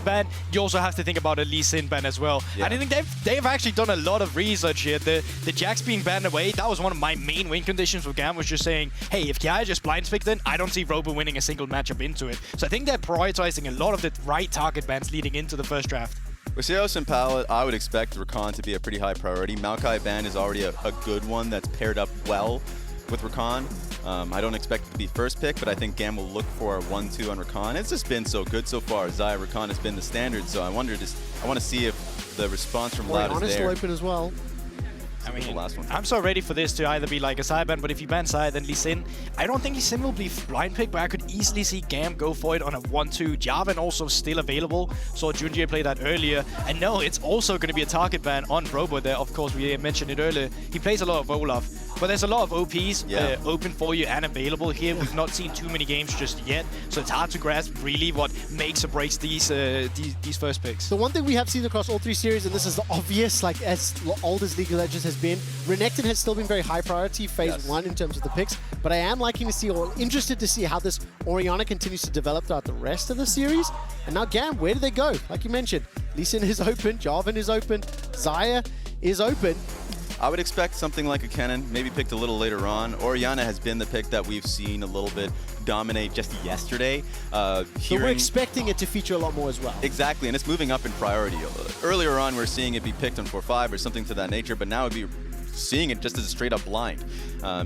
ban, you also have to think about a Lee Sin ban as well. Yeah. And I think they've actually done a lot of research here. The Jax being banned away, that was one of my main win conditions with GAM, was just saying, hey, if Kiai just blind picked in, I don't see Robo winning a single matchup into it. So I think they're prioritizing a lot of the right target bans leading into the first draft. With Seos and Palette, I would expect Rakan to be a pretty high priority. Maokai ban is already a good one that's paired up well with Rakan. I don't expect it to be first pick, but I think GAM will look for a 1-2 on Rakan. It's just been so good so far. Xayah Rakan has been the standard, so I want to see if the response from Loud is there. Still open as well. I mean, the last one. I'm so ready for this to either be like a Xayah ban, but if you ban Xayah, then Lee Sin. I don't think Lee Sin will be blind pick, but I could easily see GAM go for it on a 1-2. Jarvan also still available. Saw Junjie play that earlier. And no, it's also going to be a target ban on Robo there. Of course, we mentioned it earlier. He plays a lot of Olaf. But there's a lot of OPs open for you and available here. We've not seen too many games just yet, so it's hard to grasp really what makes or breaks these first picks. The one thing we have seen across all three series, and this is the obvious, like as old as League of Legends has been, Renekton has still been very high priority phase 1 in terms of the picks, but I am liking to see, or interested to see how this Orianna continues to develop throughout the rest of the series. And now GAM, where do they go? Like you mentioned, Lee Sin is open, Jarvan is open, Xayah is open. I would expect something like a Kennen, maybe picked a little later on. Orianna has been the pick that we've seen a little bit dominate just yesterday. So we're expecting it to feature a lot more as well. Exactly, and it's moving up in priority. Earlier on, we're seeing it be picked on 4-5 or something to that nature, but now it'd be seeing it just as a straight-up blind.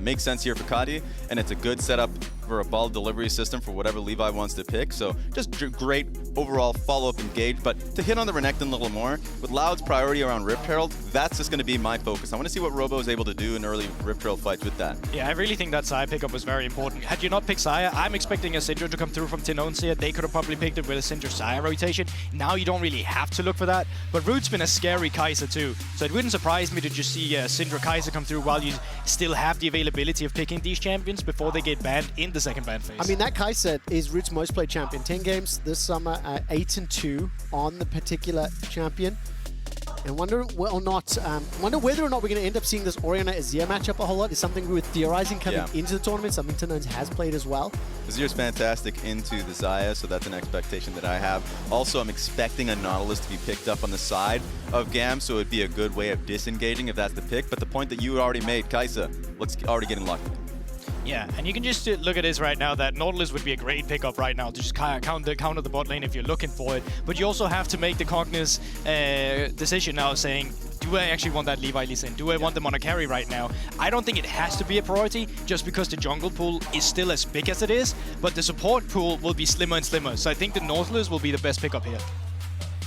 Makes sense here for Kadi, and it's a good setup for a ball delivery system for whatever Levi wants to pick. So just great overall follow-up engage. But to hit on the Renekton a little more, with Loud's priority around Rift Herald, that's just going to be my focus. I want to see what Robo is able to do in early Rift Herald fights with that. Yeah, I really think that Xayah pickup was very important. Had you not picked Xayah, I'm expecting a Syndra to come through from Tinons here. They could have probably picked it with a Syndra-Xayah rotation. Now you don't really have to look for that. But Root's been a scary Kai'Sa too. So it wouldn't surprise me to just see Syndra Kai'Sa come through while you still have the availability of picking these champions before they get banned in the second ban phase. I mean, that Kai'Sa is Root's most played champion. 10 games this summer, 8-2 on the particular champion. And wonder whether or not we're going to end up seeing this Orianna Azir matchup a whole lot. Is something we were theorizing coming into the tournament, something Tinons has played as well. Azir's fantastic into the Xayah, so that's an expectation that I have. Also, I'm expecting a Nautilus to be picked up on the side of GAM, so it'd be a good way of disengaging if that's the pick. But the point that you already made, Kai'Sa, let's already get in luck. Yeah, and you can just look at this right now, that Nautilus would be a great pickup right now to just counter the bot lane if you're looking for it. But you also have to make the Cognis decision now saying, do I actually want that Levi Lee Sin? Do I want them on a carry right now? I don't think it has to be a priority just because the jungle pool is still as big as it is, but the support pool will be slimmer and slimmer. So I think the Nautilus will be the best pickup here.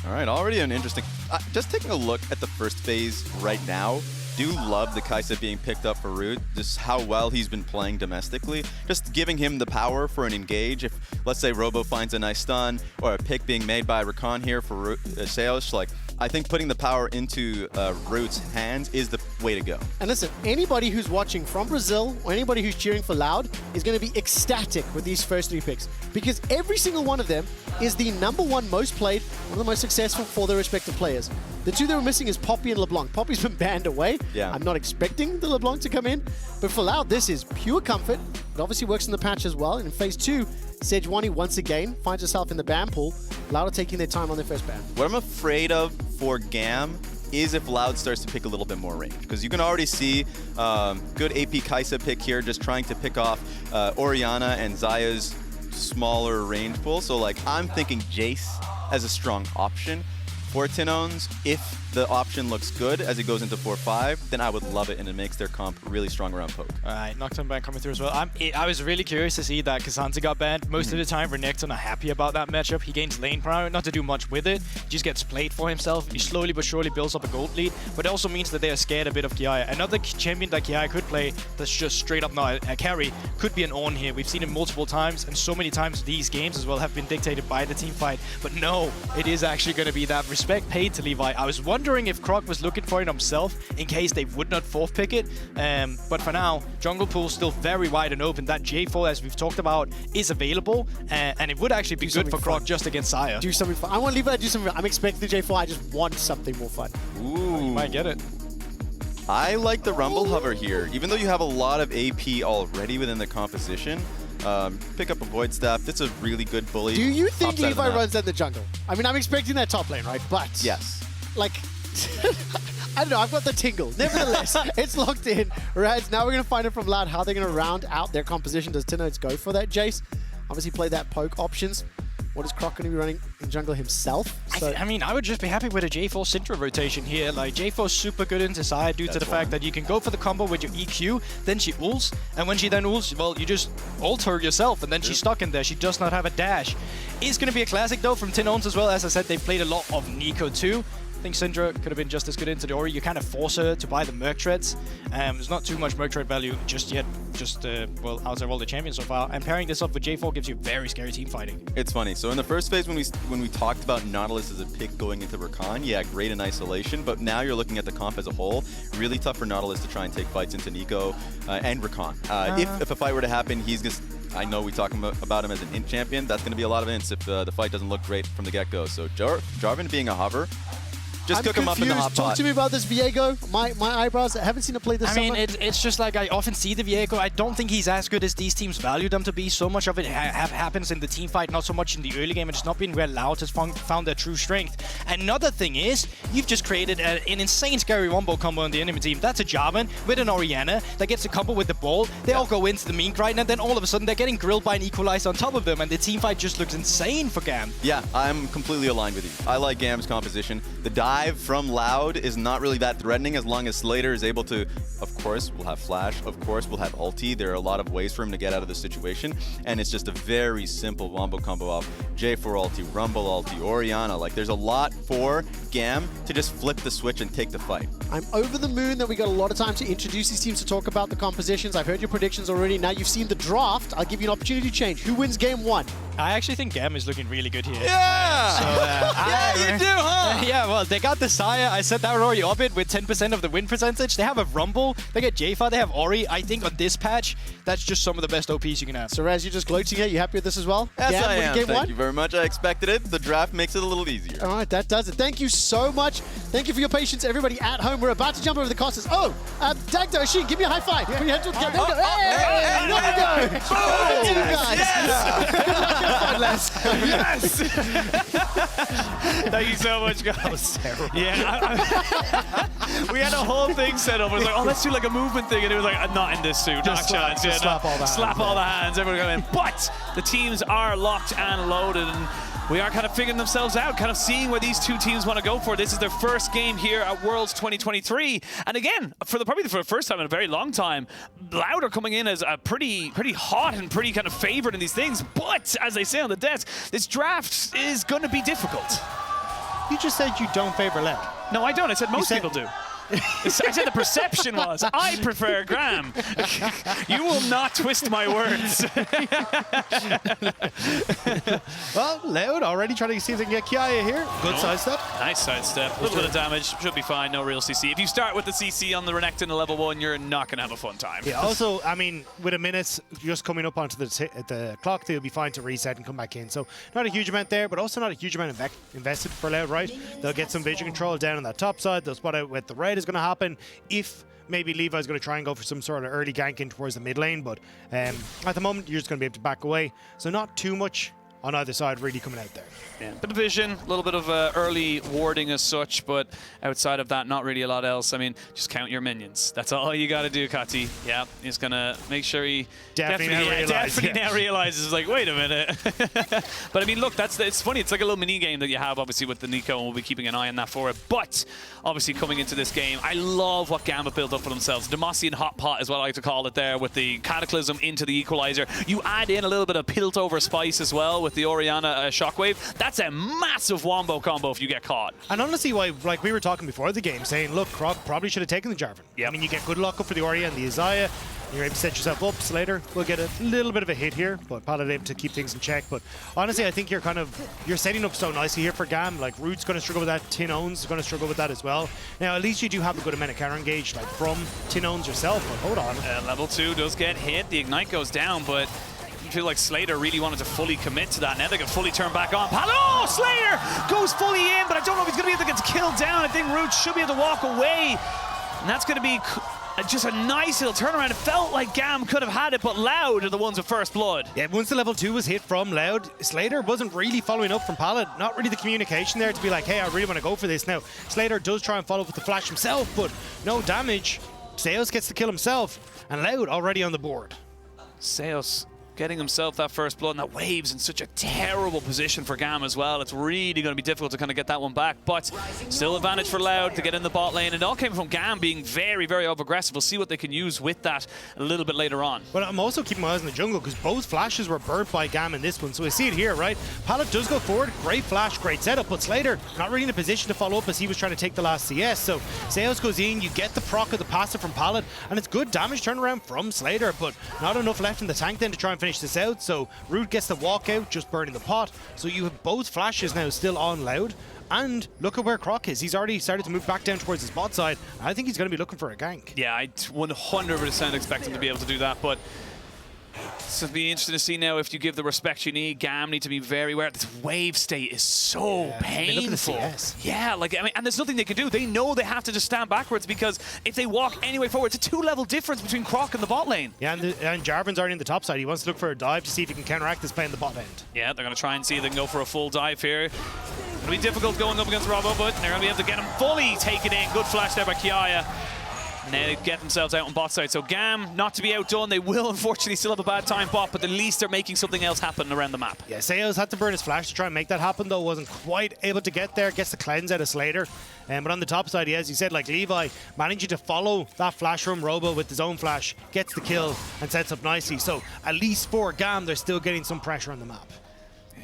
All right, already an interesting... just taking a look at the first phase right now, do love the Kai'Sa being picked up for Root, just how well he's been playing domestically. Just giving him the power for an engage. If, let's say, Robo finds a nice stun, or a pick being made by Rakan here for Seos, like, I think putting the power into Root's hands is the way to go. And listen, anybody who's watching from Brazil, or anybody who's cheering for Loud, is going to be ecstatic with these first three picks. Because every single one of them is the #1 most played, one of the most successful for their respective players. The two that were missing is Poppy and LeBlanc. Poppy's been banned away. Yeah. I'm not expecting the LeBlanc to come in. But for Loud, this is pure comfort. It obviously works in the patch as well. And in phase 2, Sejuani once again finds herself in the ban pool. Loud are taking their time on their first ban. What I'm afraid of for GAM is if Loud starts to pick a little bit more range. Because you can already see good AP Kai'Sa pick here, just trying to pick off Orianna and Xayah's smaller range pool. So like, I'm thinking Jace as a strong option for Tinons. If the option looks good as it goes into 4-5, then I would love it, and it makes their comp really strong around poke. Alright, Nocturne ban coming through as well. I was really curious to see that Kazanza got banned. Most of the time, Renekton are happy about that matchup. He gains lane power, not to do much with it. He just gets played for himself. He slowly but surely builds up a gold lead, but it also means that they are scared a bit of Kiai. Another champion that Kiai could play that's just straight up not a carry could be an Ornn here. We've seen it multiple times, and so many times these games as well have been dictated by the team fight. But no, it is actually going to be that respect paid to Levi. I was wondering if Croc was looking for it himself in case they would not fourth pick it. But for now, jungle pool still very wide and open. That J4, as we've talked about, is available. And it would actually be good for Croc just against Xayah. Do something fun. I want Levi to do something fun. I'm expecting the J4. I just want something more fun. Ooh. You might get it. I like the Rumble Hover here. Even though you have a lot of AP already within the composition, Pick up a Void Staff. It's a really good bully. Do you think Top side of the Levi map. runs down the jungle? I mean, I'm expecting that top lane, right? But Yes. like, I don't know, I've got the tingle. Nevertheless, it's locked in. Raz, now we're going to find out from Loud how they're going to round out their composition. Does Tinodes go for that, Jace? Obviously play that poke options. What is Croc going to be running in jungle himself? So I mean, I would just be happy with a J4 Syndra rotation here. Like, J4's super good into side due to the fact that you can go for the combo with your EQ, then she ults, and when she then ults, well, you just ult her yourself, and then she's stuck in there. She does not have a dash. It's going to be a classic, though, from Tinodes as well. As I said, they played a lot of Nico, too. I think Syndra could have been just as good into the Ori. You kind of force her to buy the Merc Treads. There's not too much Merc Tread value just yet, well, outside of all the champions so far. And pairing this up with J4 gives you very scary team fighting. It's funny. So in the first phase, when we talked about Nautilus as a pick going into Rakan, yeah, great in isolation. But now you're looking at the comp as a whole. Really tough for Nautilus to try and take fights into Nico and Rakan. If a fight were to happen, he's just... I know we talk about him as an int champion. That's going to be a lot of ints if the fight doesn't look great from the get-go. So Jarvan being a hover, just cook him up in the hot pot. Talk to me about this Viego. My eyebrows. I haven't seen him play this summer. I mean, it's just like I often see the Viego. I don't think he's as good as these teams value them to be. So much of it happens in the team fight, not so much in the early game. It's not been where Loud has found their true strength. Another thing is, you've just created an insane scary wombo combo on the enemy team. That's a Jarvan with an Orianna that gets a combo with the ball. They all go into the mean grind, and then all of a sudden they're getting grilled by an Equalizer on top of them, and the team fight just looks insane for GAM. Yeah, I'm completely aligned with you. I like GAM's composition. The dive from Loud is not really that threatening as long as Slater is able to, of course, we'll have Flash, of course, we'll have ulti. There are a lot of ways for him to get out of the situation, and it's just a very simple wombo combo off J4 ulti, Rumble ulti, Orianna. Like, there's a lot for GAM to just flip the switch and take the fight. I'm over the moon that we got a lot of time to introduce these teams to talk about the compositions. I've heard your predictions already. Now you've seen the draft. I'll give you an opportunity to change. Who wins game one? I actually think GAM is looking really good here. Yeah! Yeah, you do, huh? Yeah, well, they got the Sire. I said that already of it with 10% of the win percentage. They have a Rumble. They get J4. They have Ori. I think on this patch, that's just some of the best OPs you can have. So, Raz, you're just gloating here. You happy with this as well? Yes, GAM I winning am. game Thank one? you very much. I expected it. The draft makes it a little easier. All right, that does it. Thank you so much. Thank you for your patience, everybody at home. We're about to jump over the costas. Oh, Dagdo, Ashin, give me a high five. Put your hands up. There we go. Hey, there we go. Yes! Thank you so much, guys. Yeah, we had a whole thing set up. It was like, oh, let's do like a movement thing, and it was like, not in this suit, not chance. Yeah, slap all the slap hands, all the hands. Everyone go in. But the teams are locked and loaded, and we are kind of figuring themselves out, kind of seeing where these two teams want to go for. This is their first game here at Worlds 2023. And again, probably for the first time in a very long time, Loud are coming in as a pretty hot and pretty kind of favorite in these things. But as they say on the desk, this draft is going to be difficult. You just said you don't favor Loud. No, I don't. I said most people do. I said the perception was, I prefer GAM. You will not twist my words. Well, Loud already trying to see if they can get Kiaya here. Good sidestep. Nice sidestep. A little bit of damage. Should be fine. No real CC. If you start with the CC on the Renekton at level 1, you're not going to have a fun time. Yeah, also, I mean, with a minute just coming up onto the clock, they'll be fine to reset and come back in. So not a huge amount there, but also not a huge amount invested for Loud, right? They'll get some vision control down on that top side. They'll spot out with the red is going to happen if maybe Levi's going to try and go for some sort of early ganking towards the mid lane, but at the moment you're just going to be able to back away, so not too much on either side really coming out there. Yeah. Bit of vision, a little bit of early warding as such, but outside of that, not really a lot else. I mean, just count your minions. That's all you got to do, Kati. Yeah, he's going to make sure he definitely now realizes, like, wait a minute. But I mean, look, it's funny. It's like a little mini game that you have, obviously, with the Nico, and we'll be keeping an eye on that for it. But obviously, coming into this game, I love what GAM have built up for themselves. Demacian Hot Pot is what I like to call it there, with the Cataclysm into the Equalizer. You add in a little bit of Pilt over Spice as well with the Orianna Shockwave. That's a massive wombo combo if you get caught. And honestly, why, like we were talking before the game, saying, look, Croc probably should have taken the Jarvan. Yep. I mean, you get good luck up for the Ori and the Isaiah. You're able to set yourself up. Slater will get a little bit of a hit here, but Paladin able to keep things in check. But honestly, I think you're setting up so nicely here for GAM. Like, Root's going to struggle with that. Tinones is going to struggle with that as well. Now, at least you do have a good amount of counter engage, like from Tinones yourself. But hold on. Level 2 does get hit. The Ignite goes down, but I feel like Slater really wanted to fully commit to that. Now they can fully turn back on. Oh, Slater goes fully in, but I don't know if he's going to be able to get killed down. I think Root should be able to walk away. And that's going to be just a nice little turnaround. It felt like GAM could have had it, but Loud are the ones with first blood. Yeah, once the level 2 was hit from Loud, Slater wasn't really following up from Pallet. Not really the communication there to be like, hey, I really want to go for this now. Slater does try and follow up with the flash himself, but no damage. Seos gets the kill himself, and Loud already on the board. Seos getting himself that first blood, and that Wave's in such a terrible position for GAM as well. It's really going to be difficult to kind of get that one back, but still advantage for Loud to get in the bot lane. And it all came from GAM being very, very aggressive. We'll see what they can use with that a little bit later on. But I'm also keeping my eyes in the jungle because both flashes were burnt by GAM in this one. So we see it here, right? Pallet does go forward. Great flash, great setup, but Slater not really in a position to follow up as he was trying to take the last CS. So Seos goes in, you get the proc of the passive from Pallet, and it's good damage turnaround from Slater, but not enough left in the tank then to try and finish this out. So Root gets the walkout, just burning the pot. So you have both flashes now still on Loud. And look at where Croc is. He's already started to move back down towards his bot side. I think he's going to be looking for a gank. Yeah, I 100% expect him to be able to do that, but so it'll be interesting to see now if you give the respect you need. GAM need to be very aware. This wave state is so painful. I mean, look at the CS. Yeah, like, I mean, and there's nothing they can do. They know they have to just stand backwards because if they walk any way forward, it's a 2-level difference between Croc and the bot lane. Yeah, and Jarvan's already in the top side. He wants to look for a dive to see if he can counteract this play in the bot end. Yeah, they're going to try and see if they can go for a full dive here. It'll be difficult going up against Robbo, but they're going to be able to get him fully taken in. Good flash there by Kiaya. And they get themselves out on bot side. So GAM, not to be outdone, they will unfortunately still have a bad time bot, but at least they're making something else happen around the map. Yeah, Seos had to burn his flash to try and make that happen, though. Wasn't quite able to get there. Gets the cleanse out of Slater. But on the top side, as you said, like Levi, managing to follow that flash from Robo with his own flash, gets the kill and sets up nicely. So at least for GAM, they're still getting some pressure on the map.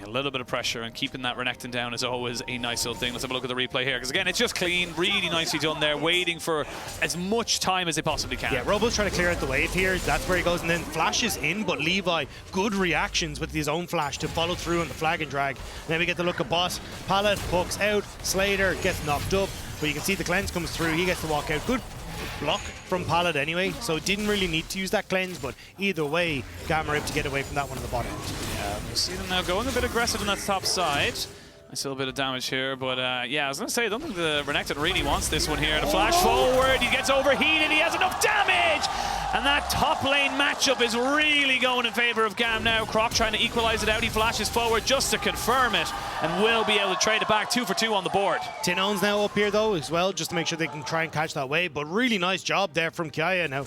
A little bit of pressure, and keeping that Renekton down is always a nice little thing. Let's have a look at the replay here, because again, it's just clean, really nicely done there, waiting for as much time as they possibly can. Yeah, Robo's trying to clear out the wave here. That's where he goes, and then flashes in, but Levi, good reactions with his own flash to follow through on the flag and drag. And then we get the look at Boss. Pallet hooks out, Slater gets knocked up, but you can see the cleanse comes through. He gets to walk out. Good block from Pallet anyway, so didn't really need to use that cleanse, but either way, GAM are able to get away from that one on the bottom end. Yeah, we see them now going a bit aggressive on that top side. Nice little bit of damage here, but yeah, I was going to say, I don't think the Renekton really wants this one here. The flash forward, he gets overheated, he has enough damage! And that top lane matchup is really going in favor of GAM now. Croc trying to equalize it out, he flashes forward just to confirm it, and will be able to trade it back 2 for 2 on the board. Tinone's now up here though as well, just to make sure they can try and catch that wave, but really nice job there from Kiaya now.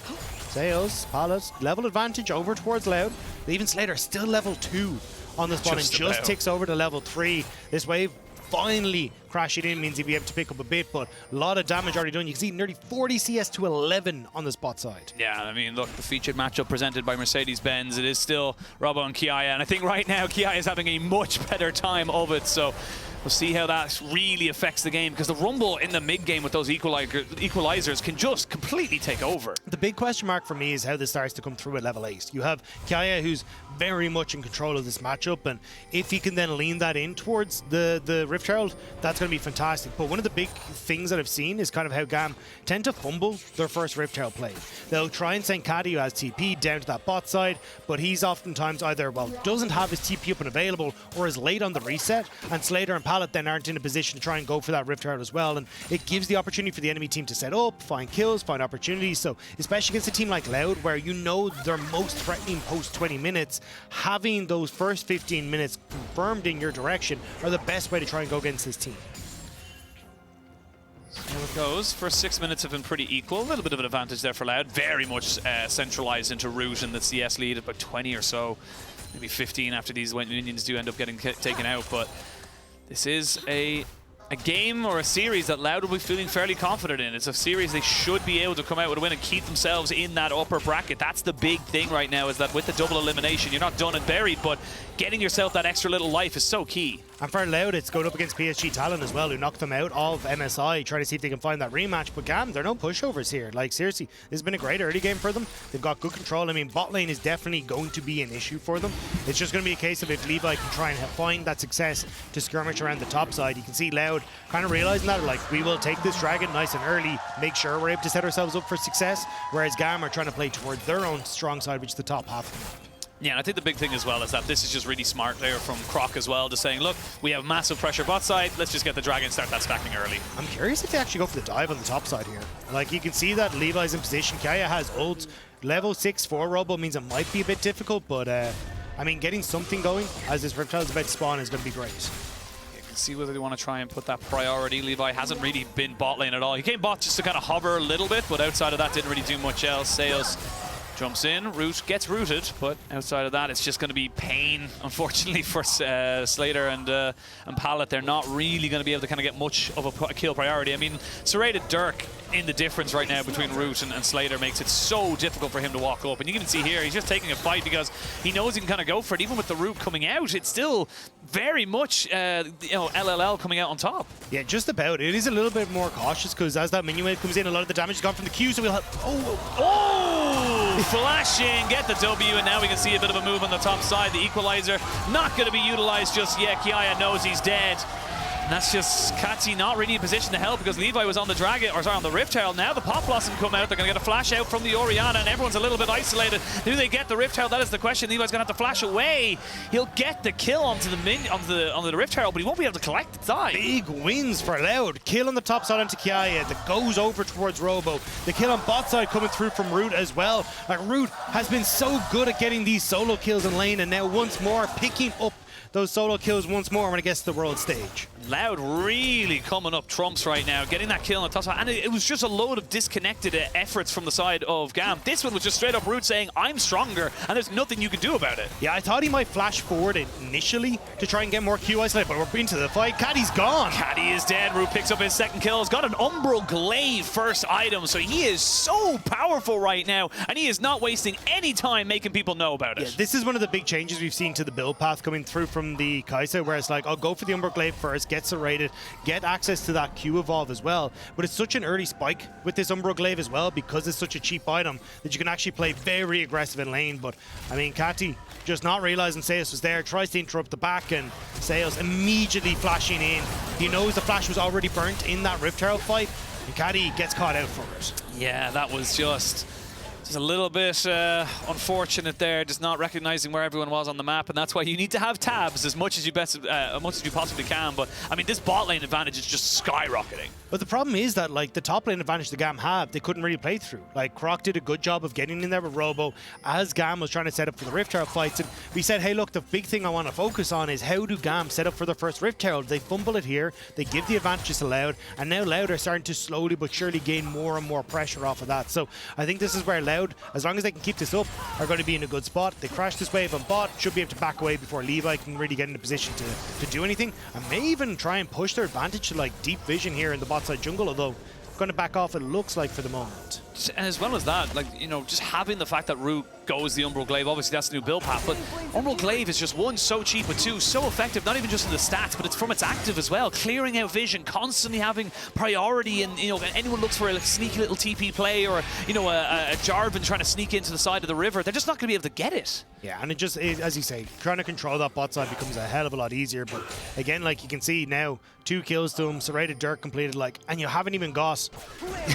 Seos, Pallet, level advantage over towards Loud. Even Slater still level 2 on this bot and just ticks over to level 3. This wave finally crashing in means he'll be able to pick up a bit, but a lot of damage already done. You can see nearly 40 CS to 11 on the spot side. Yeah, I mean, look, the featured matchup presented by Mercedes-Benz, it is still Robbo and Kiaya, and I think right now Kiaya is having a much better time of it, so we'll see how that really affects the game, because the Rumble in the mid-game with those equalizers can just completely take over. The big question mark for me is how this starts to come through at level 8. You have Kiaya, who's very much in control of this matchup, and if he can then lean that in towards the Rift Herald, that's going to be fantastic. But one of the big things that I've seen is kind of how GAM tend to fumble their first Rift Herald play. They'll try and send Caddy, who has TP, down to that bot side, but he's oftentimes either, well, doesn't have his TP up and available, or is late on the reset, and Slater and Pallet then aren't in a position to try and go for that Rift Herald as well, and it gives the opportunity for the enemy team to set up, find kills, find opportunities. So especially against a team like Loud, where you know they're most threatening post 20 minutes, having those first 15 minutes confirmed in your direction are the best way to try and go against this team. There it goes. First 6 minutes have been pretty equal. A little bit of an advantage there for Loud. Very much centralized into Root and the CS lead, about 20 or so, maybe 15 after these minions do end up getting taken out. But this is a game or a series that Loud will be feeling fairly confident in. It's a series they should be able to come out with a win and keep themselves in that upper bracket. That's the big thing right now, is that with the double elimination, you're not done and buried, but getting yourself that extra little life is so key. And for Loud, it's going up against PSG Talon as well, who knocked them out of MSI, trying to see if they can find that rematch. But GAM, they're no pushovers here. Like, seriously, this has been a great early game for them. They've got good control. I mean, bot lane is definitely going to be an issue for them. It's just going to be a case of if Levi can try and find that success to skirmish around the top side. You can see Loud kind of realizing that, like, we will take this dragon nice and early, make sure we're able to set ourselves up for success, whereas GAM are trying to play toward their own strong side, which is the top half of the map. Yeah, and I think the big thing as well is that this is just really smart there from Croc as well, just saying, look, we have massive pressure bot side, let's just get the Dragon, start that stacking early. I'm curious if they actually go for the dive on the top side here. Like, you can see that Levi's in position. Kaya has ult. Level 6-4 Robo means it might be a bit difficult, but I mean, getting something going as this Riptile is about to spawn is going to be great. You can see whether they want to try and put that priority. Levi hasn't really been bot lane at all. He came bot just to kind of hover a little bit, but outside of that, didn't really do much else. Sales jumps in, Root gets rooted, but outside of that, it's just going to be pain, unfortunately, for Slater and Pallet. They're not really going to be able to kind of get much of a kill priority. I mean, Serrated Dirk in the difference right now between Root and Slater makes it so difficult for him to walk up. And you can see here, he's just taking a fight because he knows he can kind of go for it. Even with the Root coming out, it's still very much, you know, LLL coming out on top. Yeah, just about. It is a little bit more cautious because as that minion wave comes in, a lot of the damage is gone from the Q, so we'll have... Oh! Flash in, get the W, and now we can see a bit of a move on the top side. The equalizer not going to be utilized just yet. Kiaya knows he's dead. And that's just Katsi not really in position to help because Levi was on the Dragon, or sorry, on the Rift Herald. Now the Pop Blossom come out. They're going to get a flash out from the Orianna, and everyone's a little bit isolated. Do they get the Rift Herald? That is the question. Levi's going to have to flash away. He'll get the kill onto the Rift Herald, but he won't be able to collect the die. Big wins for Loud. Kill on the top side onto Kiaya that goes over towards Robo. The kill on bot side coming through from Root as well. Like, Root has been so good at getting these solo kills in lane, and now once more picking up those solo kills once more when it gets to the world stage. Loud really coming up trumps right now, getting that kill on the top side, and it was just a load of disconnected efforts from the side of GAM. This one was just straight up Root saying, I'm stronger, and there's nothing you can do about it. Yeah, I thought he might flash forward initially to try and get more Q isolated, but we're into the fight. Caddy's gone. Caddy is dead. Root picks up his second kill. He's got an Umbral Glaive first item, so he is so powerful right now, and he is not wasting any time making people know about it. Yeah, this is one of the big changes we've seen to the build path coming through from the Kai'Sa, where it's like, I'll go for the Umbral Glaive first, get serrated, get access to that Q evolve as well. But it's such an early spike with this Umbral Glaive as well, because it's such a cheap item that you can actually play very aggressive in lane. But I mean, Kati just not realizing Seus was there, tries to interrupt the back, and Seus immediately flashing in. He knows the flash was already burnt in that Rift Herald fight, and Kati gets caught out for it. Yeah, that was just a little bit unfortunate there, just not recognizing where everyone was on the map, and that's why you need to have tabs as much as you possibly can. But I mean, this bot lane advantage is just skyrocketing. But the problem is that, like, the top lane advantage the GAM have, they couldn't really play through. Like, Croc did a good job of getting in there with Robo as GAM was trying to set up for the Rift Herald fights, and we said, hey, look, the big thing I want to focus on is how do GAM set up for their first Rift Herald. They fumble it here, they give the advantages to Loud, and now Loud are starting to slowly but surely gain more and more pressure off of that. So I think this is where Loud, as long as they can keep this up, are going to be in a good spot. They crash this wave on bot, should be able to back away before Levi can really get in a position to do anything, and may even try and push their advantage to, like, deep vision here in the bot side jungle, although going to back off, it looks like, for the moment. And as well as that, like, you know, just having the fact that Root goes the Umbral Glaive, obviously that's the new build path, but Umbral Glaive is just, one, so cheap, but two, so effective, not even just in the stats, but it's from its active as well, clearing out vision, constantly having priority, and, you know, anyone looks for a sneaky little TP play, or, you know, a Jarvan trying to sneak into the side of the river, they're just not going to be able to get it. Yeah, and it just, as you say, trying to control that bot side becomes a hell of a lot easier, but again, like, you can see now, 2 kills to him, Serrated Dirk completed, like, and you haven't even got,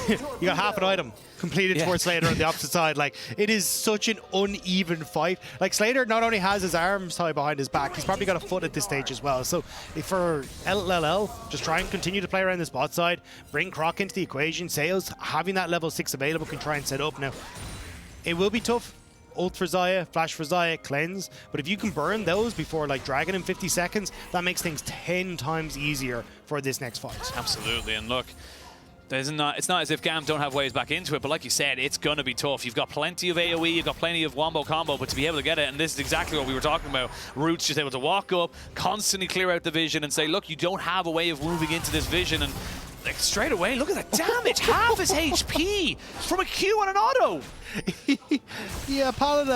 you got half an item completed towards Slater on the opposite side. Like, it is such an uneven fight. Like, Slater not only has his arms tied behind his back, he's probably got a foot at this stage as well. So for LLL, just try and continue to play around this bot side, bring Croc into the equation. Sales, having that level 6 available, can try and set up. Now, it will be tough. Ult for Xayah, flash for Xayah, cleanse. But if you can burn those before, like, Dragon in 50 seconds, that makes things 10 times easier for this next fight. Absolutely, and look, it's not as if GAM don't have ways back into it, but like you said, it's going to be tough. You've got plenty of AoE, you've got plenty of wombo combo, but to be able to get it, and this is exactly what we were talking about, Root's just able to walk up, constantly clear out the vision and say, look, you don't have a way of moving into this vision, and like, straight away, look at the damage, half his HP from a Q on an auto. Yeah, Pallet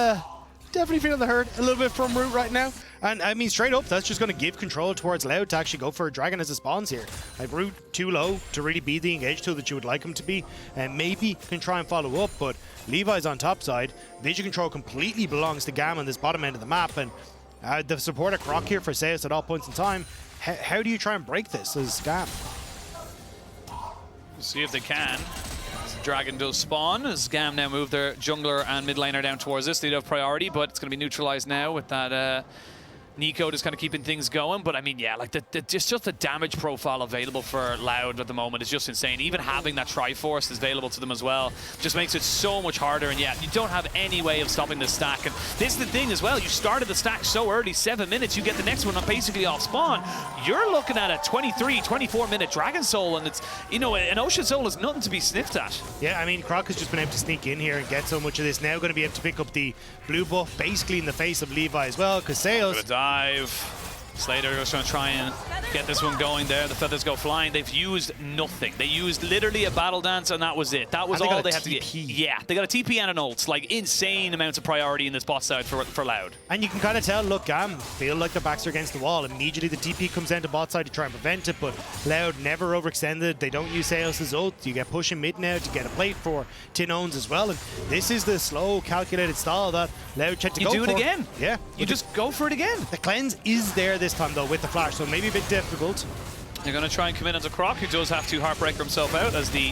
definitely feeling the hurt a little bit from Root right now. And I mean, straight up, that's just going to give control towards Loud to actually go for a Dragon as it spawns here. Like, Root too low to really be the engage tool that you would like him to be, and maybe can try and follow up, but Levi's on top side. Vision control completely belongs to GAM on this bottom end of the map, and the support of Croc here for Seus at all points in time. How do you try and break this as GAM? We'll see if they can. Dragon does spawn as GAM now move their jungler and mid laner down towards this. They do have priority, but it's going to be neutralized now with that Nico just kind of keeping things going. But I mean, yeah, like just the damage profile available for Loud at the moment is just insane. Even having that Triforce is available to them as well just makes it so much harder. And yeah, you don't have any way of stopping this stack. And this is the thing as well. You started the stack so early, 7 minutes. You get the next one basically off spawn. You're looking at a 23, 24-minute Dragon Soul, and it's, you know, an Ocean Soul is nothing to be sniffed at. Yeah, I mean, Croc has just been able to sneak in here and get so much of this. Now going to be able to pick up the blue buff basically in the face of Levi as well, because Sales... Dive. Slater just going to try and get this one going there. The feathers go flying. They've used nothing. They used literally a battle dance, and that was it. That was all they had to get. Yeah, they got a TP and an ult. Like, insane amounts of priority in this bot side for Loud. And you can kind of tell, look, GAM feel like their backs are against the wall. Immediately the TP comes down to bot side to try and prevent it, but Loud never overextended. They don't use Saeos' ult. You get pushing mid now to get a plate for Tin Owns as well. And this is the slow, calculated style that Loud tried to go for. You do it again. Yeah. You just go for it again. The cleanse is there this time, though, with the flash, so maybe a bit difficult. They're going to try and commit onto Croc, who does have to Heartbreaker himself out as the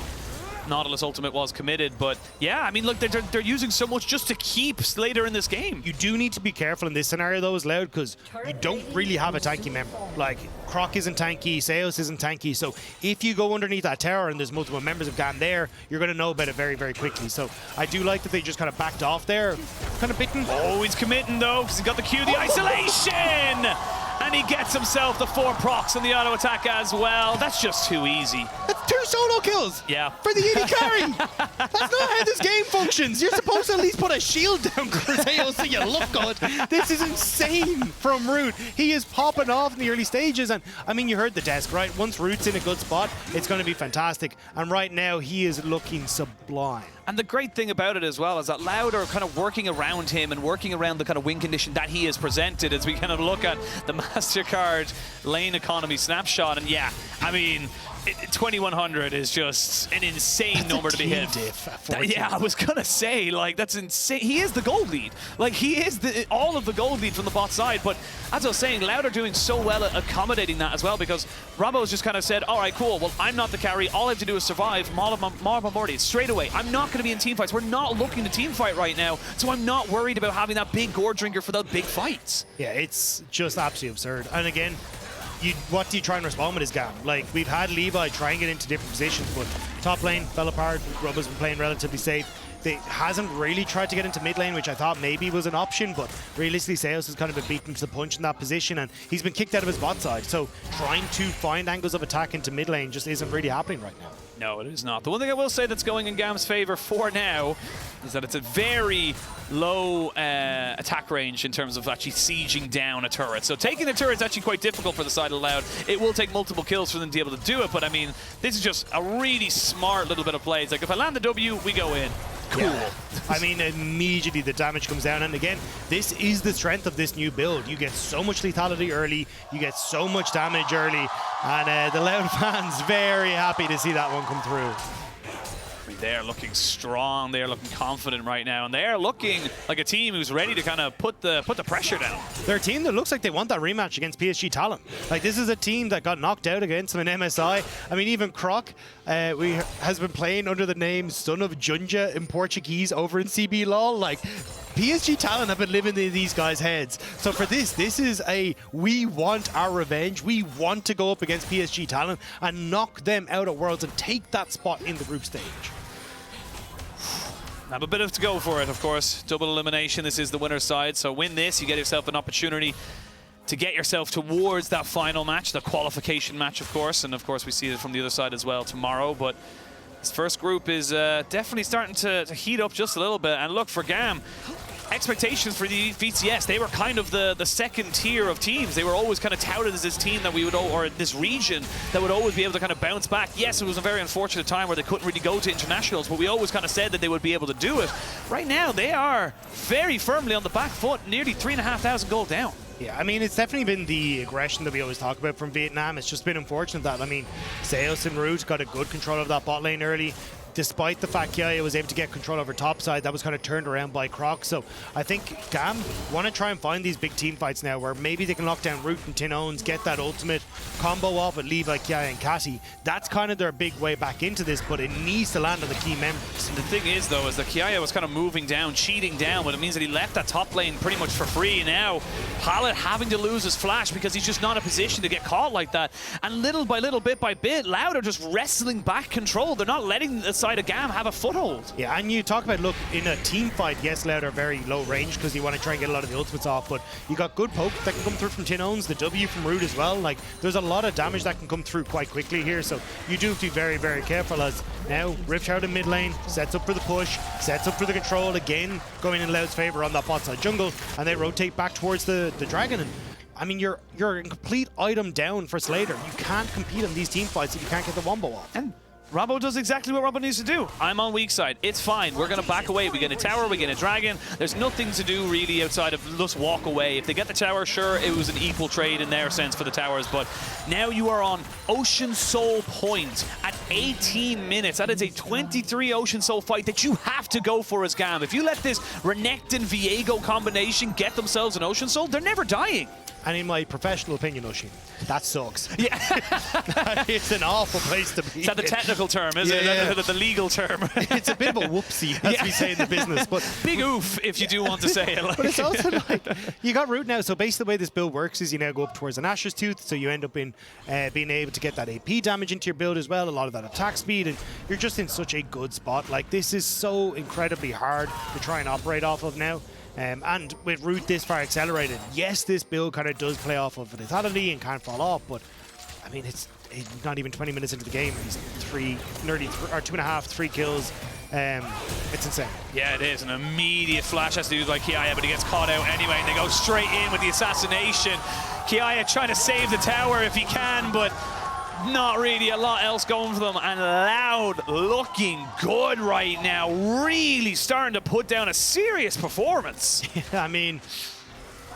Nautilus ultimate was committed. But yeah, I mean, look, they're using so much just to keep Slater in this game. You do need to be careful in this scenario, though, as Loud, because you don't really have a tanky member. Like, Croc isn't tanky, Saeos isn't tanky, so if you go underneath that tower and there's multiple members of GAM there, you're going to know about it very, very quickly. So I do like that they just kind of backed off there. Kind of bitten. Oh, he's committing, though, because he's got the Q, the isolation! And he gets himself the 4 procs and the auto attack as well. That's just too easy. That's 2 solo kills. Yeah. For the AD carry. That's not how this game functions. You're supposed to at least put a shield down Crusaio so you look good. This is insane from Root. He is popping off in the early stages. And I mean, you heard the desk, right? Once Root's in a good spot, it's going to be fantastic. And right now, he is looking sublime. And the great thing about it as well is that Loud are kind of working around him and working around the kind of win condition that he has presented as we kind of look at the MasterCard lane economy snapshot. And yeah, I mean, 2100 is just an insane number to be hit. Yeah, I was gonna say, like, that's insane. He is the gold lead. Like, he is all of the gold lead from the bot side. But as I was saying, Loud are doing so well at accommodating that as well, because Rabo's just kind of said, all right, cool, well, I'm not the carry. All I have to do is survive. Morty, straight away. I'm not going to be in team fights. We're not looking to team fight right now, so I'm not worried about having that big gore drinker for the big fights. Yeah, it's just absolutely absurd. And again, what do you try and respond with is GAM? Like, we've had Levi try and get into different positions, but top lane fell apart. Rubba's been playing relatively safe. They hasn't really tried to get into mid lane, which I thought maybe was an option, but realistically, Saeos has kind of been beaten to the punch in that position, and he's been kicked out of his bot side. So trying to find angles of attack into mid lane just isn't really happening right now. No, it is not. The one thing I will say that's going in GAM's favor for now is that it's a very low attack range in terms of actually sieging down a turret. So taking the turret is actually quite difficult for the side of Loud. It will take multiple kills for them to be able to do it, but I mean, this is just a really smart little bit of play. It's like, if I land the W, we go in. Cool. Yeah. I mean, immediately the damage comes down, and again, this is the strength of this new build. You get so much lethality early, you get so much damage early, and the Loud fans very happy to see that one come through. They're looking strong, they're looking confident right now, and they're looking like a team who's ready to kind of put the pressure down. They're a team that looks like they want that rematch against PSG Talon. Like, this is a team that got knocked out against them in MSI. I mean, even Croc has been playing under the name Son of Junja in Portuguese over in CB LOL. Like, PSG Talon have been living in these guys' heads. So for this is we want our revenge. We want to go up against PSG Talon and knock them out at Worlds and take that spot in the group stage. Have a bit of to go for it, of course. Double elimination, this is the winner's side. So win this, you get yourself an opportunity to get yourself towards that final match, the qualification match, of course. And of course, we see it from the other side as well tomorrow. But this first group is definitely starting to heat up just a little bit. And look, for GAM, expectations for the VCS, they were kind of the second tier of teams. They were always kind of touted as this team that we would, or this region that would always be able to kind of bounce back. Yes, it was a very unfortunate time where they couldn't really go to internationals, but we always kind of said that they would be able to do it. Right now, they are very firmly on the back foot, nearly 3,500 gold down. Yeah, I mean, it's definitely been the aggression that we always talk about from Vietnam. It's just been unfortunate that, I mean, Saeos and Root got a good control of that bot lane early. despite the fact Kiaya was able to get control over top side, that was kind of turned around by Croc. So I think GAM want to try and find these big team fights now where maybe they can lock down Root and Tin Owns, get that ultimate combo off with Levi, Kiaya and Catty. That's kind of their big way back into this, but it needs to land on the key members. And the thing is, though, is that Kiaya was kind of moving down, cheating down, but it means that he left that top lane pretty much for free. Now, Pallet having to lose his flash because he's just not in a position to get caught like that. And little by little, bit by bit, Loud are just wrestling back control. They're not letting the side of GAM have a foothold. Yeah, and you talk about, look, in a team fight, yes, Loud are very low range because you want to try and get a lot of the ultimates off, but you got good poke that can come through from Tin Owns, the W from Root as well. Like, there's a lot of damage that can come through quite quickly here, so you do have to be very, very careful as now Ripshroud in mid lane, sets up for the push, sets up for the control again, going in Loud's favor on that bot side jungle, and they rotate back towards the dragon. And I mean, you're a complete item down for Slater. You can't compete in these team fights if you can't get the wombo off. And Robbo does exactly what Robbo needs to do. I'm on weak side. It's fine. We're going to back away. We get a tower, we get a dragon. There's nothing to do really outside of just walk away. If they get the tower, sure, it was an equal trade in their sense for the towers, but now you are on Ocean Soul Point at 18 minutes. That is a 23 Ocean Soul fight that you have to go for as GAM. If you let this Renekton Viego combination get themselves an Ocean Soul, they're never dying. And in my professional opinion, Oshin, that sucks. Yeah. It's an awful place to be. Is that the technical term, is it? Yeah. The legal term. It's a bit of a whoopsie, as we say in the business. But big oof, if you do want to say it. Like. But it's also like, you got Root now, so basically the way this build works is you now go up towards an Asher's Tooth, so you end up in being able to get that AP damage into your build as well, a lot of that attack speed, and you're just in such a good spot. Like, this is so incredibly hard to try and operate off of now. And with Root this far accelerated, yes, this build kind of does play off of lethality and can't fall off, but I mean, it's not even 20 minutes into the game. He's 2.5, 3 kills. It's insane. Yeah, it is. An immediate flash has to do like Kiaya, but he gets caught out anyway, and they go straight in with the assassination. Kiaya trying to save the tower if he can, but not really a lot else going for them, and Loud looking good right now, really starting to put down a serious performance. Yeah, I mean,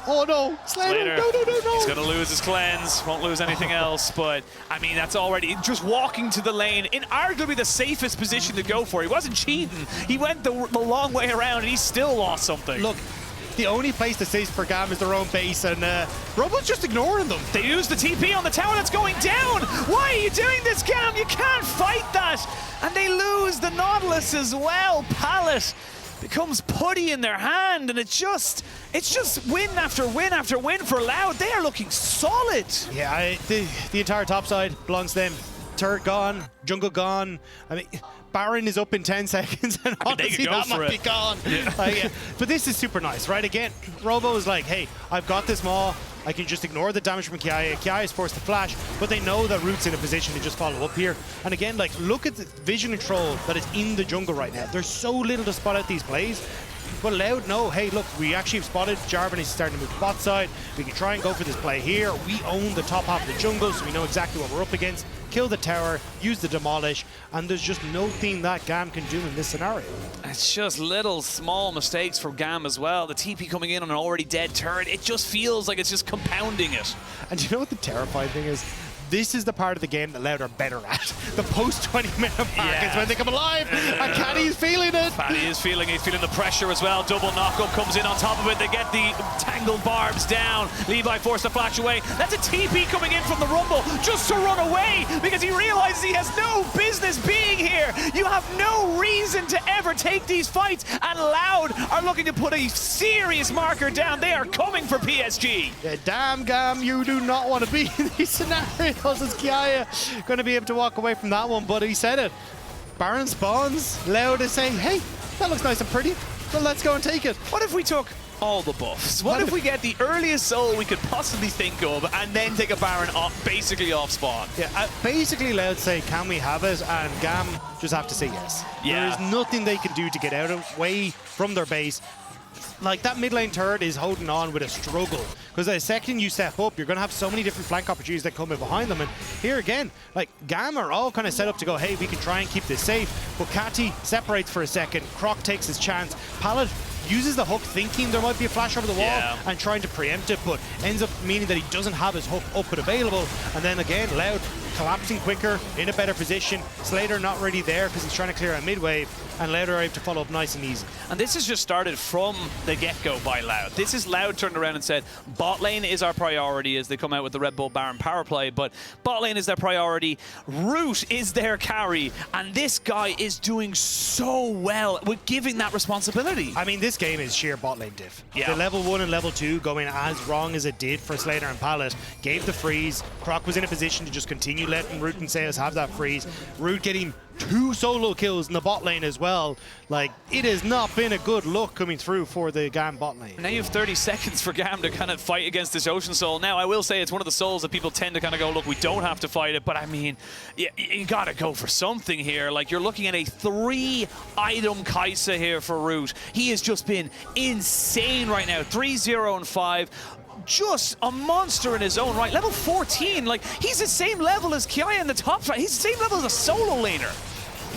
oh no, Slater, no. He's going to lose his cleanse, won't lose anything else, but I mean, that's already just walking to the lane in arguably the safest position to go for. He wasn't cheating, he went the long way around, and he still lost something. Look, the only place that's safe for GAM is their own base, and Robo's just ignoring them. They use the TP on the tower that's going down. Why are you doing this, GAM? You can't fight that. And they lose the Nautilus as well. Pallet becomes putty in their hand, and it's just win after win after win for Loud. They are looking solid. Yeah, the entire top side belongs to them. Turret gone, jungle gone. I mean, Baron is up in 10 seconds, and honestly, that might be gone. Yeah. But this is super nice, right? Again, Robo is like, hey, I've got this Maw. I can just ignore the damage from Kiaya. Kiaya is forced to flash, but they know that Root's in a position to just follow up here. And again, like, look at the vision control that is in the jungle right now. There's so little to spot out these plays. But Loud know, hey, look, we actually have spotted Jarvan is starting to move to bot side. We can try and go for this play here. We own the top half of the jungle, so we know exactly what we're up against. Kill the tower, use the demolish, and there's just no thing that GAM can do in this scenario. It's just little small mistakes for GAM as well. The TP coming in on an already dead turret, it just feels like it's just compounding it. And you know what the terrifying thing is? This is the part of the game that Loud are better at. The post 20-minute mark is when they come alive, and Caddy is feeling it. Caddy is feeling it. He's feeling the pressure as well. Double knockup comes in on top of it. They get the tangled barbs down. Levi forced to flash away. That's a TP coming in from the Rumble just to run away because he realizes he has no business being here. You have no reason to ever take these fights, and Loud are looking to put a serious marker down. They are coming for PSG. Yeah, damn, GAM, you do not want to be in these scenarios. Is Kiaya going to be able to walk away from that one? But he said it. Baron spawns. Loud is saying, hey, that looks nice and pretty, so let's go and take it. What if we took all the buffs? What if we get the earliest soul we could possibly think of and then take a Baron off, basically off spawn? Yeah, basically Loud say, can we have it? And GAM just have to say yes. Yeah. There is nothing they can do to get out away from their base. Like, that mid lane turret is holding on with a struggle, because the second you step up, you're going to have so many different flank opportunities that come in behind them. And here again, like, GAM are all kind of set up to go, hey, we can try and keep this safe. But Catty separates for a second. Croc takes his chance. Pallet uses the hook thinking there might be a flash over the wall and trying to preempt it, but ends up meaning that he doesn't have his hook up and available. And then again, Loud collapsing quicker, in a better position. Slater not really there because he's trying to clear a mid-wave, and Loud are able to follow up nice and easy. And this has just started from the get-go by Loud. This is Loud turned around and said, bot lane is our priority as they come out with the Red Bull Baron power play, but bot lane is their priority. Root is their carry, and this guy is doing so well with giving that responsibility. I mean, this game is sheer bot lane diff. Yeah. The level 1 and level 2 going as wrong as it did for Slater and Pallet gave the freeze. Croc was in a position to just continue letting Root and Sails have that freeze. Root getting 2 solo kills in the bot lane as well. Like, it has not been a good look coming through for the GAM bot lane. Now you have 30 seconds for GAM to kind of fight against this Ocean Soul. Now, I will say it's one of the souls that people tend to kind of go, look, we don't have to fight it, but I mean, you got to go for something here. Like, you're looking at a 3-item Kaisa here for Root. He has just been insane right now. 3-0 and 5. Just a monster in his own right. Level 14, like, he's the same level as Kiai in the top five. He's the same level as a solo laner.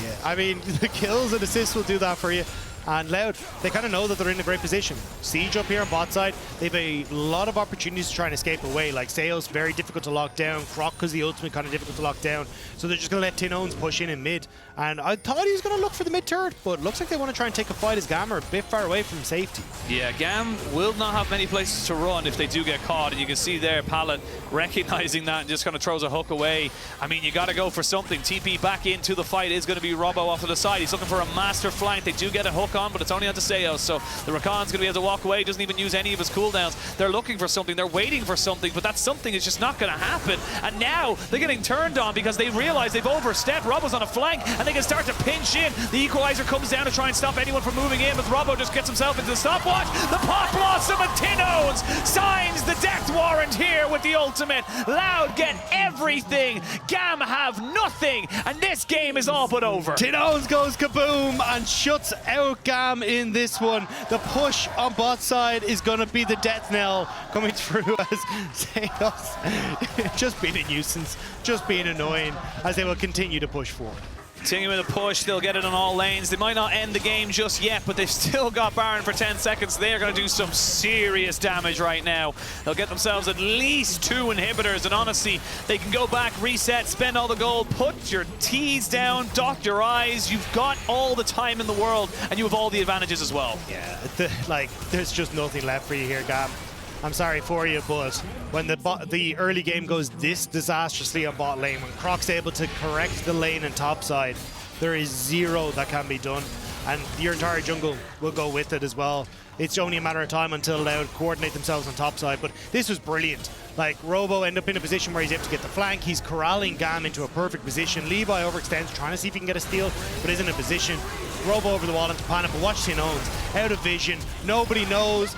Yeah, I mean, the kills and assists will do that for you. And Loud, they kind of know that they're in a great position. Siege up here on bot side, they have a lot of opportunities to try and escape away. Like Sails, very difficult to lock down. Croc, because the ultimate, kind of difficult to lock down. So they're just going to let Tin Owns push in mid. And I thought he was going to look for the mid turret, but looks like they want to try and take a fight as GAM are a bit far away from safety. Yeah, GAM will not have many places to run if they do get caught. And you can see there, Pallet recognizing that and just kind of throws a hook away. I mean, you got to go for something. TP back into the fight is going to be Robbo off to the side. He's looking for a master flank. They do get a hook on, but it's only onto Seos. So the Rakan's going to be able to walk away. Doesn't even use any of his cooldowns. They're looking for something. They're waiting for something, but that something is just not going to happen. And now they're getting turned on because they realize they've overstepped. Robbo's on a flank, and they can start to pinch in. The Equalizer comes down to try and stop anyone from moving in, but Robbo just gets himself into the stopwatch. The Pot Blossom and Tin Owns signs the death warrant here with the ultimate. Loud get everything. GAM have nothing, and this game is all but over. Tin Owns goes kaboom and shuts out GAM in this one. The push on bot side is going to be the death knell coming through as Seos just being a nuisance, just being annoying as they will continue to push forward. Continuing the push, they'll get it on all lanes. They might not end the game just yet, but they've still got Baron for 10 seconds. They're going to do some serious damage right now. They'll get themselves at least 2 inhibitors, and honestly, they can go back, reset, spend all the gold, put your T's down, dot your I's. You've got all the time in the world, and you have all the advantages as well. Yeah, there's just nothing left for you here, GAM. I'm sorry for you, but when the early game goes this disastrously on bot lane, when Croc's able to correct the lane and top side, there is 0 that can be done, and your entire jungle will go with it as well. It's only a matter of time until Loud coordinate themselves on top side, but this was brilliant. Like, Robo ended up in a position where he's able to get the flank. He's corralling GAM into a perfect position. Levi overextends, trying to see if he can get a steal, but isn't in a position. Robo over the wall into Panic, but watch Tin Owns out of vision. Nobody knows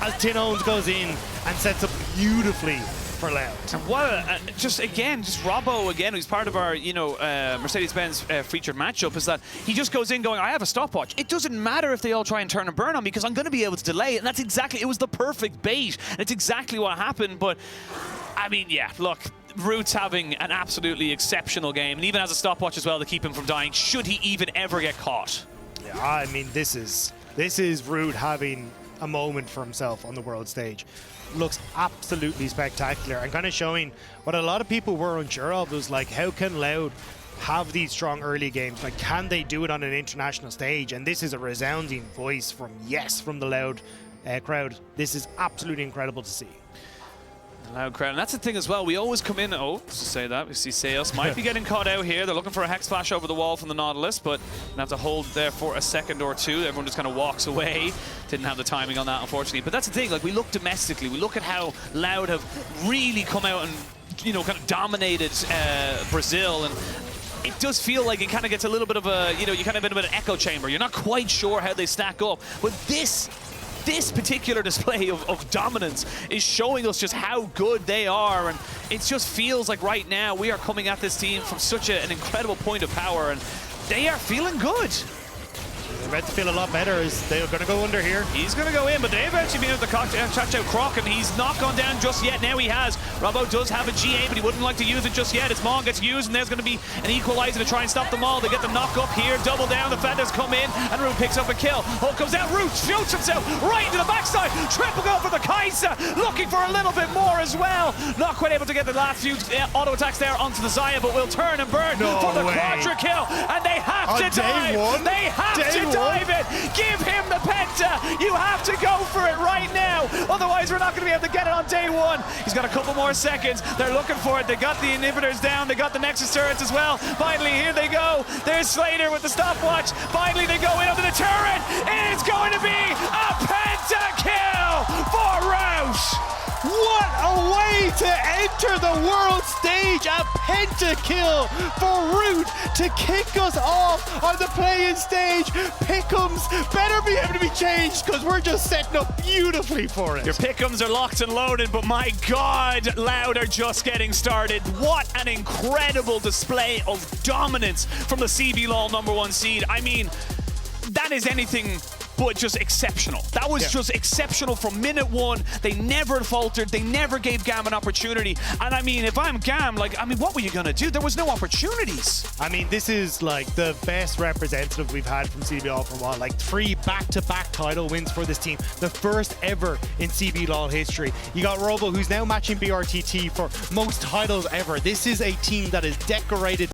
as Tin Owns goes in and sets up beautifully for Loud. And what just Robbo again, who's part of our, Mercedes-Benz featured matchup, is that he just goes in going, I have a stopwatch. It doesn't matter if they all try and turn and burn on me because I'm going to be able to delay it. And that's exactly, it was the perfect bait. And it's exactly what happened. But, I mean, yeah, look, Root's having an absolutely exceptional game, and even has a stopwatch as well to keep him from dying, should he even ever get caught. Yeah, I mean, this is Root having a moment for himself on the world stage. Looks absolutely spectacular, and kind of showing what a lot of people were unsure of was like, how can Loud have these strong early games? Like, can they do it on an international stage? And this is a resounding voice from the Loud crowd. This is absolutely incredible to see. Loud crowd, and that's the thing as well. We always come in. Oh, to say that we see Seos might be getting caught out here. They're looking for a hex flash over the wall from the Nautilus, but gonna have to hold there for a second or two. Everyone just kind of walks away. Didn't have the timing on that, unfortunately. But that's the thing. Like, we look domestically. We look at how Loud have really come out and kind of dominated Brazil, and it does feel like it kind of gets a little bit of a you kind of in a bit of an echo chamber. You're not quite sure how they stack up, but this particular display of dominance is showing us just how good they are, and it just feels like right now we are coming at this team from such an incredible point of power, and they are feeling good. They're about to feel a lot better as they're going to go under here. He's going to go in, but they've actually been able to catch out Croc, and he's not gone down just yet. Now he has. Robbo does have a GA, but he wouldn't like to use it just yet. As Maul gets used, and there's going to be an equalizer to try and stop them all. They get the knock up here, double down. The Feathers come in, and Root picks up a kill. Hulk comes out, Root shoots himself right into the backside. Triple go for the Kai'Sa, looking for a little bit more as well. Not quite able to get the last few auto attacks there onto the Xayah, but will turn and burn for the quadra kill, and they have to dive. They have to dive it. Give him the penta. You have to go for it right now. Otherwise, we're not going to be able to get it on day one. He's got a couple more seconds. They're looking for it. They got the inhibitors down. They got the Nexus turrets as well. Finally, here they go. There's Slater with the stopwatch. Finally, they go in onto the turret. It is going to be a penta kill for Roush. What a way to enter the world stage! A pentakill for Root to kick us off on the play-in stage. Pick'ems better be able to be changed because we're just setting up beautifully for it. Your pick'ems are locked and loaded, but my God, Loud are just getting started. What an incredible display of dominance from the CBLOL #1 seed. I mean, that is anything but just exceptional. That was just exceptional from minute one. They never faltered. They never gave GAM an opportunity. And I mean, if I'm GAM, like, I mean, what were you gonna do? There was no opportunities. I mean, this is like the best representative we've had from CBLOL for a while. Like 3 back-to-back title wins for this team. The first ever in CBLOL history. You got Robo, who's now matching BRTT for most titles ever. This is a team that is decorated